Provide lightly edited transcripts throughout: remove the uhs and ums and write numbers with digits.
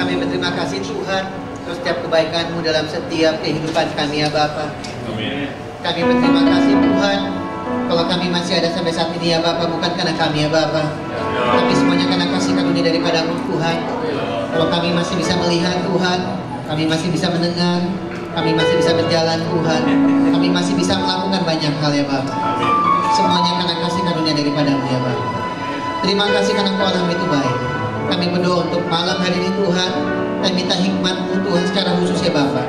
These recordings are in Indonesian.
Kami berterima kasih Tuhan untuk setiap kebaikan-Mu dalam setiap kehidupan kami ya Bapa. Amin. Kami berterima kasih Tuhan kalau kami masih ada sampai saat ini ya Bapa, bukan karena kami ya Bapa, tapi semuanya karena kasih karunia daripada-Mu Tuhan. Kalau kami masih bisa melihat Tuhan, kami masih bisa mendengar, kami masih bisa berjalan Tuhan, kami masih bisa melakukan banyak hal ya Bapa. Semuanya karena kasih karunia daripada-Mu ya Bapa. Terima kasih karena Engkau Allah itu baik. Kami berdoa untuk malam hari ini Tuhan, dan minta hikmat-Mu Tuhan secara khusus ya Bapa.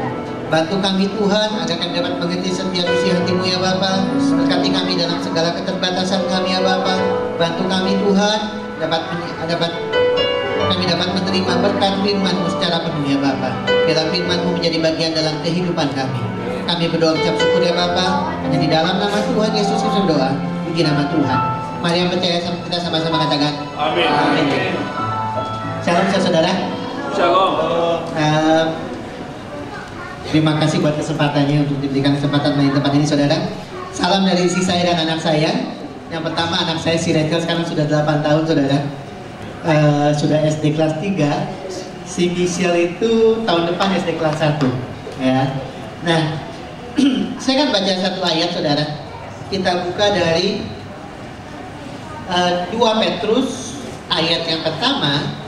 Bantu kami Tuhan agar kami dapat mengerti setiap isi hati-Mu ya Bapa. Berkati kami dalam segala keterbatasan kami ya Bapa. Bantu kami Tuhan kami dapat menerima berkat firman-Mu secara penuh ya Bapa. Biarlah firman-Mu menjadi bagian dalam kehidupan kami. Kami berdoa ucap syukur ya Bapa. Hanya di dalam nama Tuhan Yesus Kristus berdoa. Puji nama Tuhan. Mari yang percaya kita sama-sama katakan Amin. Amin. Shalom saudara. Shalom. Terima kasih buat kesempatannya untuk diberikan kesempatan main tempat ini saudara. Salam dari istri saya dan anak saya. Yang pertama anak saya si Rachel sekarang sudah 8 tahun saudara. Sudah SD kelas 3. Si Michelle itu tahun depan SD kelas 1 ya. Nah saya kan baca satu ayat saudara. Kita buka dari 2 Petrus ayat yang pertama,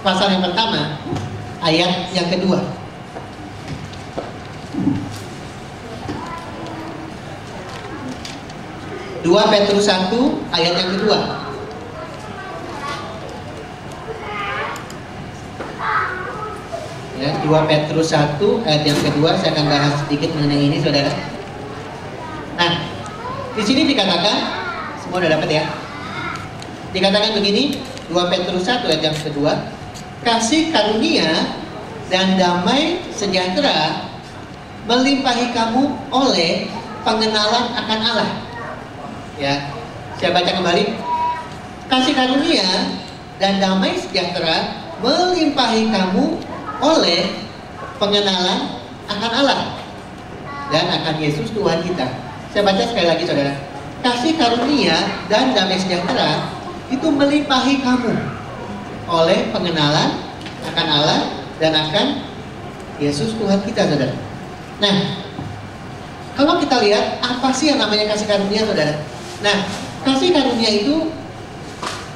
pasal yang pertama, ayat yang kedua. 2 Petrus 1 ayat yang kedua. Ya, 2 Petrus 1 ayat yang kedua, saya akan bahas sedikit mengenai ini saudara. Nah, di sini dikatakan, semua udah dapat ya. Dikatakan begini, 2 Petrus 1 ayat yang kedua, kasih karunia dan damai sejahtera melimpahi kamu oleh pengenalan akan Allah. Ya, saya baca kembali. Kasih karunia dan damai sejahtera melimpahi kamu oleh pengenalan akan Allah dan akan Yesus Tuhan kita. Saya baca sekali lagi saudara. Kasih karunia dan damai sejahtera itu melimpahi kamu oleh pengenalan akan Allah dan akan Yesus Tuhan kita saudara. Nah, kalau kita lihat apa sih yang namanya kasih karunia saudara? Nah, kasih karunia itu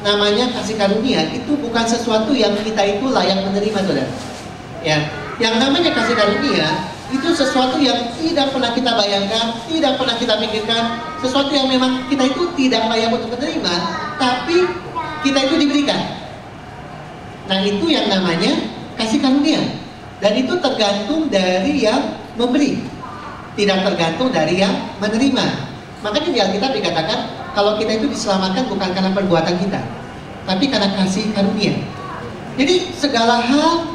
namanya kasih karunia itu bukan sesuatu yang kita itu layak menerima saudara. Ya, yang namanya kasih karunia itu sesuatu yang tidak pernah kita bayangkan, tidak pernah kita pikirkan, sesuatu yang memang kita itu tidak layak untuk menerima, tapi kita itu diberikan. Nah, itu yang namanya kasih karunia. Dan itu tergantung dari yang memberi, tidak tergantung dari yang menerima. Makanya di Alkitab dikatakan kalau kita itu diselamatkan bukan karena perbuatan kita, tapi karena kasih karunia. Jadi segala hal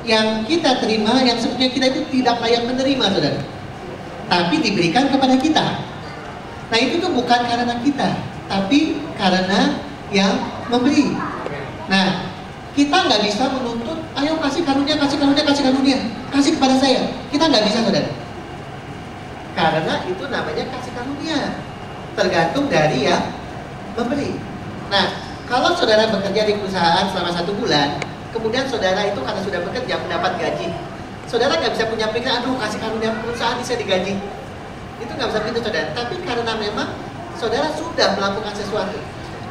yang kita terima, yang sebenarnya kita itu tidak layak menerima saudara, tapi diberikan kepada kita. Nah itu tuh bukan karena kita, tapi karena yang memberi. Nah kita nggak bisa menuntut, ayo kasih karunia, kasih karunia, kasih karunia, kasih kepada saya. Kita nggak bisa saudara. Karena itu namanya kasih karunia, tergantung dari yang memberi. Nah, kalau saudara bekerja di perusahaan selama 1 bulan, kemudian saudara itu karena sudah bekerja mendapat gaji, saudara nggak bisa punya pikiran, aduh kasih karunia perusahaan bisa digaji. Itu nggak bisa begitu saudara. Tapi karena memang saudara sudah melakukan sesuatu,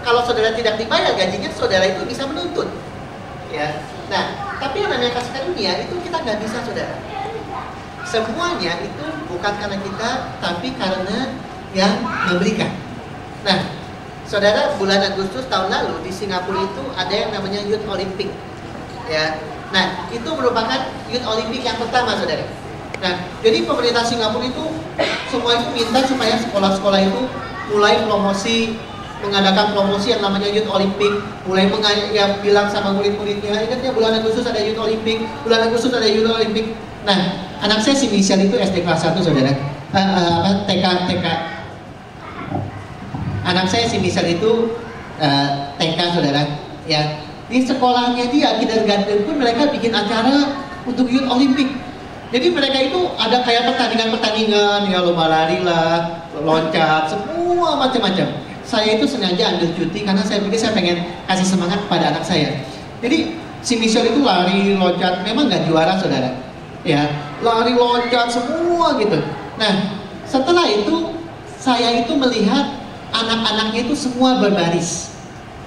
kalau saudara tidak dibayar gajinya, saudara itu bisa menuntut. Ya, nah, tapi yang namanya kasih karunia itu kita nggak bisa saudara. Semuanya itu bukan karena kita, tapi karena yang memberikan. Nah, saudara, bulan Agustus tahun lalu di Singapura itu ada yang namanya Youth Olympic. Ya, nah itu merupakan Youth Olympic yang pertama, saudara. Nah, jadi pemerintah Singapura itu semua itu minta supaya sekolah-sekolah itu mulai promosi, mengadakan promosi yang namanya Youth Olympic, mulai bilang sama murid-muridnya, ingat ya bulan Agustus ada Youth Olympic, bulan Agustus ada Youth Olympic. Nah, anak saya si Michelle itu SD kelas 1 saudara, TK. Anak saya si Michelle itu TK saudara, ya di sekolahnya dia kindergarten pun mereka bikin acara untuk Youth Olympic. Jadi mereka itu ada kayak pertandingan-pertandingan, ya lomba lari lah, loncat, semua macam-macam. Saya itu sengaja ambil cuti karena saya pikir saya pengen kasih semangat kepada anak saya. Jadi Si Michelle itu lari, loncat, memang nggak juara saudara. Ya, lari, loncat, semua gitu. Nah, setelah itu saya itu melihat anak-anaknya itu semua berbaris.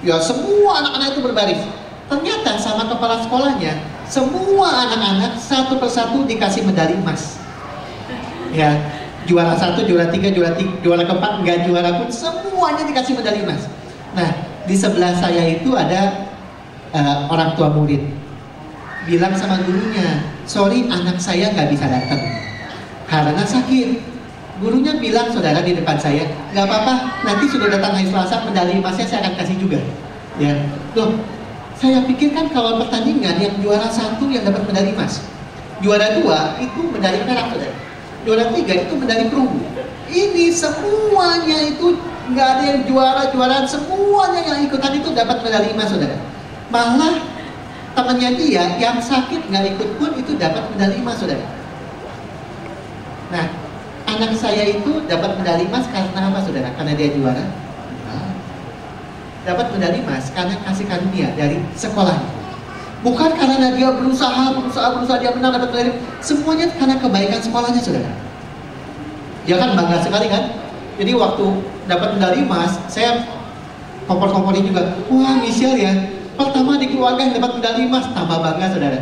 Ya, semua anak-anak itu berbaris. Ternyata sama kepala sekolahnya, semua anak-anak satu persatu dikasih medali emas. Ya, juara 1, juara 3, juara keempat, nggak juara pun semuanya dikasih medali emas. Nah, di sebelah saya itu ada orang tua murid bilang sama gurunya, sorry anak saya nggak bisa datang karena sakit. Gurunya bilang, saudara, di depan saya, nggak apa-apa, nanti sudah datang hari Selasa, medali emasnya saya akan kasih juga. Ya, loh, saya pikir kan kalau pertandingan yang juara 1 yang dapat medali emas, juara 2 itu medali perak, saudara. Juara 3 itu medali perunggu. Ini semuanya itu nggak ada yang juaraan, semuanya yang ikutan itu dapat medali emas, saudara. Malah temannya dia yang sakit nggak ikut pun itu dapat medali emas, saudara. Nah, anak saya itu dapat medali emas karena apa, saudara? Karena dia juara? Dapat medali emas karena kasih karunia dari sekolahnya. Bukan karena dia berusaha dia menang dapat medali. Semuanya karena kebaikan sekolahnya, saudara. Dia kan bangga sekali kan? Jadi waktu dapat medali emas, saya kompor-komporin juga. Wah, Michelle ya, pertama di keluarga yang dapat medali emas, tambah bangga, saudara.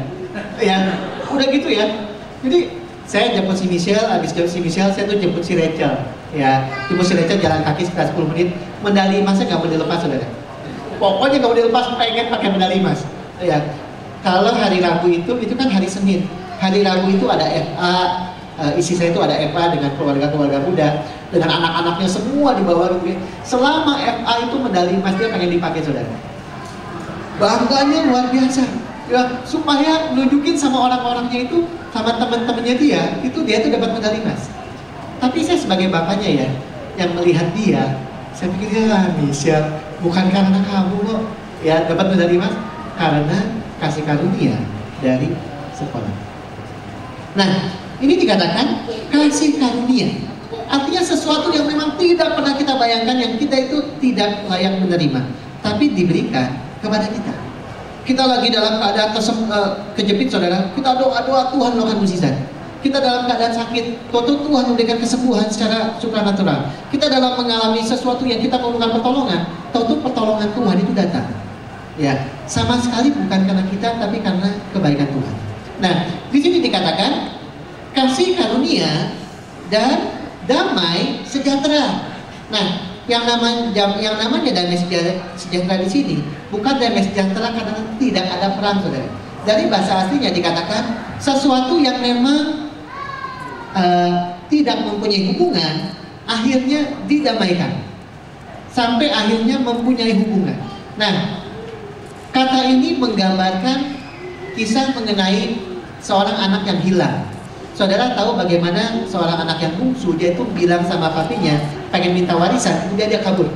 Ya, udah gitu ya. Jadi saya jemput si Michelle, habis jemput si Michelle, saya tuh jemput si Rachel. Ya, jemput si Rachel jalan kaki sekitar 10 menit. Medali emasnya nggak mau dilepas, saudara. Pokoknya nggak mau dilepas, pengen pakai medali emas. Ya, kalau hari Rabu itu kan hari Senin. Hari Rabu itu ada FA, isi saya itu ada FA dengan keluarga-keluarga muda, dengan anak-anaknya semua di bawah Ruby. Selama FA itu medali emas dia pengen dipakai, saudara. Bangganya luar biasa. Ya, supaya nunjukin sama orang-orangnya itu, sama teman-temannya dia tuh dapat medali emas. Tapi saya sebagai bapaknya ya, yang melihat dia, saya pikir, ya Michelle, bukan karena kamu kok ya dapat medali emas, karena kasih karunia dari sekolah. Nah, ini dikatakan kasih karunia. Artinya sesuatu yang memang tidak pernah kita bayangkan, yang kita itu tidak layak menerima, tapi diberikan kepada kita. Kita lagi dalam keadaan kejepit, saudara, kita doa Tuhan melakukan mukjizat. Kita dalam keadaan sakit, Tuhan memberikan kesembuhan secara supranatural. Kita dalam mengalami sesuatu yang kita memerlukan pertolongan, pertolongan Tuhan itu datang. Ya, sama sekali bukan karena kita, tapi karena kebaikan Tuhan. Nah, di sini dikatakan kasih karunia dan damai sejahtera. Nah, yang namanya damai sejahtera di sini bukan damai sejahtera karena tidak ada perang, saudara. Dari bahasa aslinya dikatakan sesuatu yang memang tidak mempunyai hubungan, akhirnya didamaikan sampai akhirnya mempunyai hubungan. Nah, kata ini menggambarkan kisah mengenai seorang anak yang hilang. Saudara tahu bagaimana seorang anak yang bungsu, dia itu bilang sama papinya pengen minta warisan, kemudian dia kabur.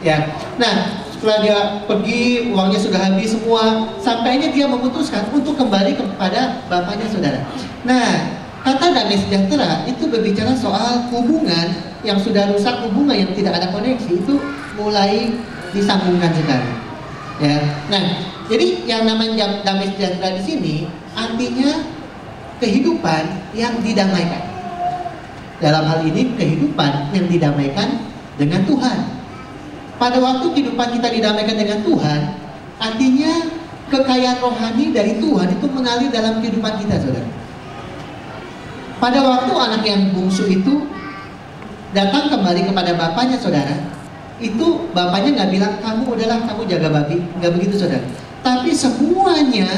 Ya, nah setelah dia pergi, uangnya sudah habis semua, sampainya dia memutuskan untuk kembali kepada bapaknya, saudara. Nah, kata damai sejahtera itu berbicara soal hubungan yang sudah rusak, hubungan yang tidak ada koneksi itu mulai disambungkan sekali. Ya, nah jadi yang namanya damai sejahtera di sini artinya kehidupan yang didamaikan. Dalam hal ini kehidupan yang didamaikan dengan Tuhan. Pada waktu kehidupan kita didamaikan dengan Tuhan, artinya kekayaan rohani dari Tuhan itu mengalir dalam kehidupan kita, saudara. Pada waktu anak yang bungsu itu datang kembali kepada bapaknya, saudara, itu bapaknya nggak bilang kamu jaga babi, nggak begitu, saudara. Tapi semuanya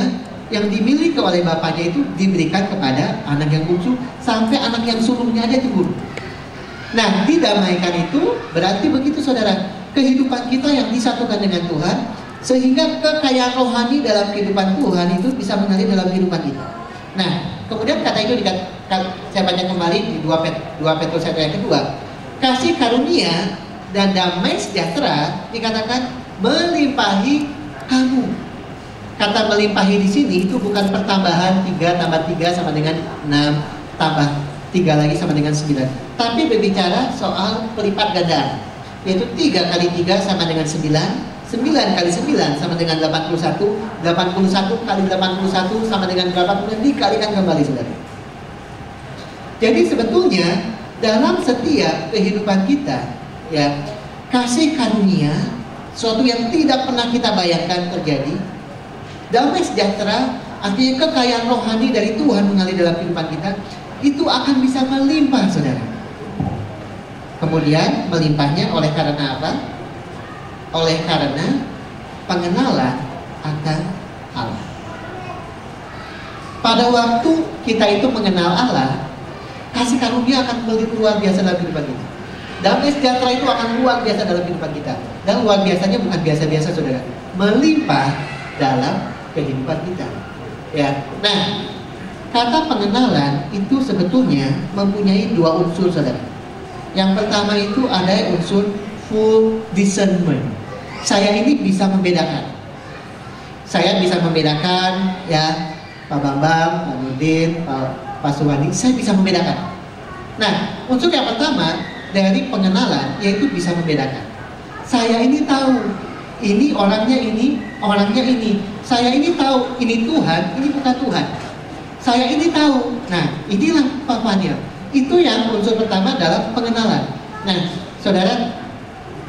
yang dimiliki oleh bapaknya itu diberikan kepada anak yang bungsu, sampai anak yang sulungnya aja cemburu. Nah, didamaikan itu berarti begitu, saudara, kehidupan kita yang disatukan dengan Tuhan, sehingga kekayaan rohani dalam kehidupan Tuhan itu bisa mengalir dalam kehidupan kita. Nah, kemudian kata itu saya baca kembali di 2 Petrus 1 ayat kedua. Kasih karunia dan damai sejahtera dikatakan melimpahi kamu. Kata melimpahi di sini itu bukan pertambahan 3 tambah 3 sama dengan 6 tambah 3 lagi sama dengan 9, tapi berbicara soal pelipat gandaan, yaitu 3 kali 3 sama dengan 9, 9 kali 9 sama dengan 81. 81 kali 81 sama dengan berapa? Kemudian dikalikan kembali, saudara. Jadi sebetulnya dalam setiap kehidupan kita, ya, kasih karunia, suatu yang tidak pernah kita bayangkan terjadi. Damai sejahtera, artinya kekayaan rohani dari Tuhan mengalir dalam kehidupan kita, itu akan bisa melimpah, saudara. Kemudian melimpahnya oleh karena apa? Oleh karena pengenalan akan Allah. Pada waktu kita itu mengenal Allah, kasih karunia akan luar biasa dalam kehidupan kita. Damai sejahtera itu akan luar biasa dalam kehidupan kita. Dan luar biasanya bukan biasa-biasa, saudara, melimpah dalam kehidupan kita. Ya, nah, kata pengenalan itu sebetulnya mempunyai dua unsur, saudara. Yang pertama itu ada unsur full discernment. Saya ini bisa membedakan. Saya bisa membedakan, ya, Pak Bambang, Pak Nurdin, Pak Suwandi, saya bisa membedakan. Nah, unsur yang pertama dari pengenalan yaitu bisa membedakan. Saya ini tahu ini orangnya ini, orangnya ini. Saya ini tahu ini Tuhan, ini bukan Tuhan. Saya ini tahu. Nah, inilah papanya. Itu yang unsur pertama dalam pengenalan. Nah, saudara,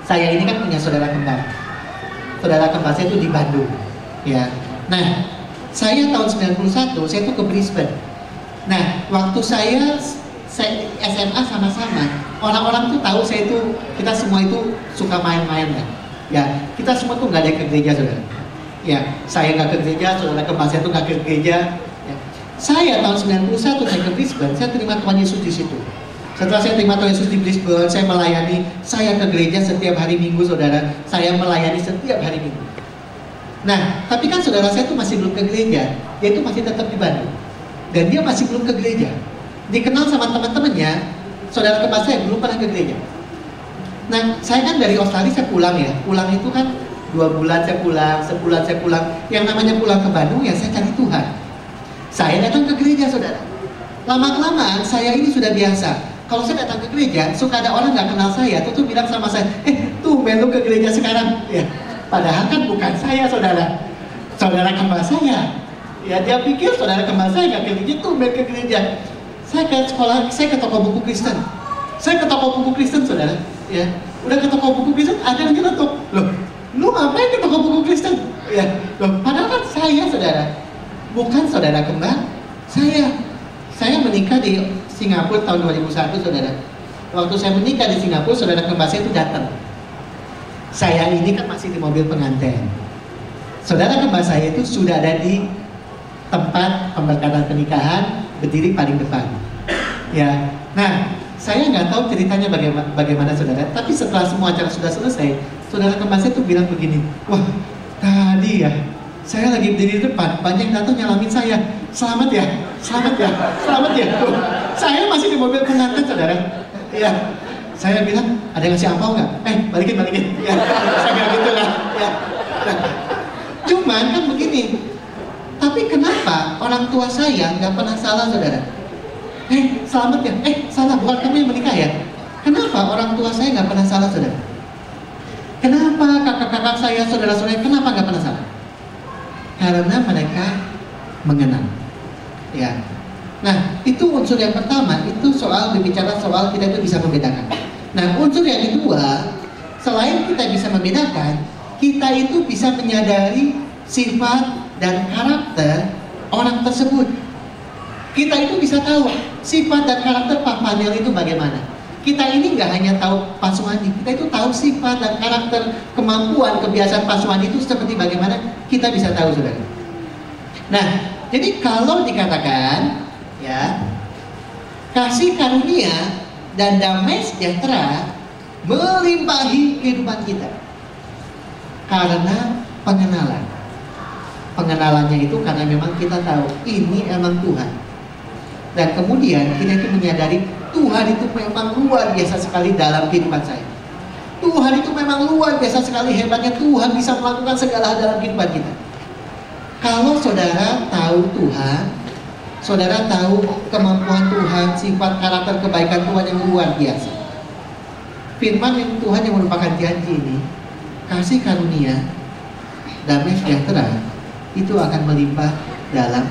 saya ini kan punya saudara kembar. Saudara kembar saya itu di Bandung, ya. Nah, saya tahun 91, saya itu ke Brisbane. Nah, waktu saya SMA sama-sama, orang-orang tuh tahu saya itu, kita semua itu suka main-main kan. Ya, kita semua tuh nggak ada ke gereja, saudara. Ya, saya nggak ke gereja, saudara kembar saya tuh nggak ke gereja. Ya. Saya tahun 91 saya ke Brisbane, saya terima Tuhan Yesus di situ. Setelah saya terima Tuhan Yesus di Brisbane, saya melayani, saya ke gereja setiap hari Minggu, saudara. Saya melayani setiap hari Minggu. Nah, tapi kan saudara saya tuh masih belum ke gereja, dia itu masih tetap di Bandung. Dan dia masih belum ke gereja. Dikenal sama teman-temannya, saudara kembar saya belum pernah ke gereja. Nah, saya kan dari Australia saya pulang ya. Pulang itu kan 2 bulan saya pulang, sebulan saya pulang. Yang namanya pulang ke Bandung ya saya cari Tuhan. Saya datang ke gereja, saudara. Lama-kelamaan saya ini sudah biasa. Kalau saya datang ke gereja, suka ada orang nggak kenal saya, tuh bilang sama saya, tuh lu ke gereja sekarang. Ya, padahal kan bukan saya, saudara. Saudara kembar saya. Ya, dia pikir saudara kembar saya nggak ke gereja, tuh ke gereja. Saya ke sekolah, saya ke toko buku Kristen. Saya ke toko buku Kristen, saudara. Ya, udah ke toko buku Kristen, ada yang ngetok. Loh, lu ngapain ke toko buku Kristen? Ya, loh, padahal kan saya, saudara, bukan saudara kembar saya. Saya menikah di Singapura tahun 2001, saudara. Waktu saya menikah di Singapura, saudara kembar saya itu datang. Saya ini kan masih di mobil pengantin. Saudara kembar saya itu sudah ada di tempat pemberkatan pernikahan, berdiri paling depan. Ya, nah, saya nggak tahu ceritanya bagaimana saudara. Tapi setelah semua acara sudah selesai, saudara kembar saya itu bilang begini, wah, tadi ya, saya lagi berdiri di depan, banyak yang datang nyalamin saya. Selamat ya, selamat ya, selamat ya. Tuh, saya masih di mobil pengantin, saudara. Ya, saya bilang, ada yang ngasih ampau nggak? Balikin. Ya, saya bilang gitu lah. Ya. Nah, cuman kan begini. Tapi kenapa orang tua saya nggak pernah salah, saudara? Selamat ya. Salah, bukan kamu yang menikah ya? Kenapa orang tua saya nggak pernah salah, saudara? Kenapa kakak-kakak saya, saudara-saudara, kenapa nggak pernah salah? Karena mereka mengenal. Ya. Nah, itu unsur yang pertama, itu soal berbicara soal kita itu bisa membedakan. Nah, unsur yang kedua, selain kita bisa membedakan, kita itu bisa menyadari sifat dan karakter orang tersebut. Kita itu bisa tahu sifat dan karakter Pak Panel itu bagaimana. Kita ini nggak hanya tahu Pak Suwandi, kita itu tahu sifat dan karakter, kemampuan, kebiasaan Pak Suwandi itu seperti bagaimana, kita bisa tahu, saudara. Nah, jadi kalau dikatakan, ya, kasih karunia dan damai sejahtera melimpahi kehidupan kita karena pengenalan. Pengenalannya itu karena memang kita tahu ini emang Tuhan. Dan kemudian kita itu menyadari Tuhan itu memang luar biasa sekali dalam kehidupan saya. Tuhan itu memang luar biasa sekali hebatnya. Tuhan bisa melakukan segala hal dalam kehidupan kita. Kalau saudara tahu Tuhan, saudara tahu kemampuan Tuhan, sifat karakter kebaikan Tuhan yang luar biasa. Firman yang Tuhan yang merupakan janji ini, kasih karunia, damai sejahtera itu akan melimpah dalam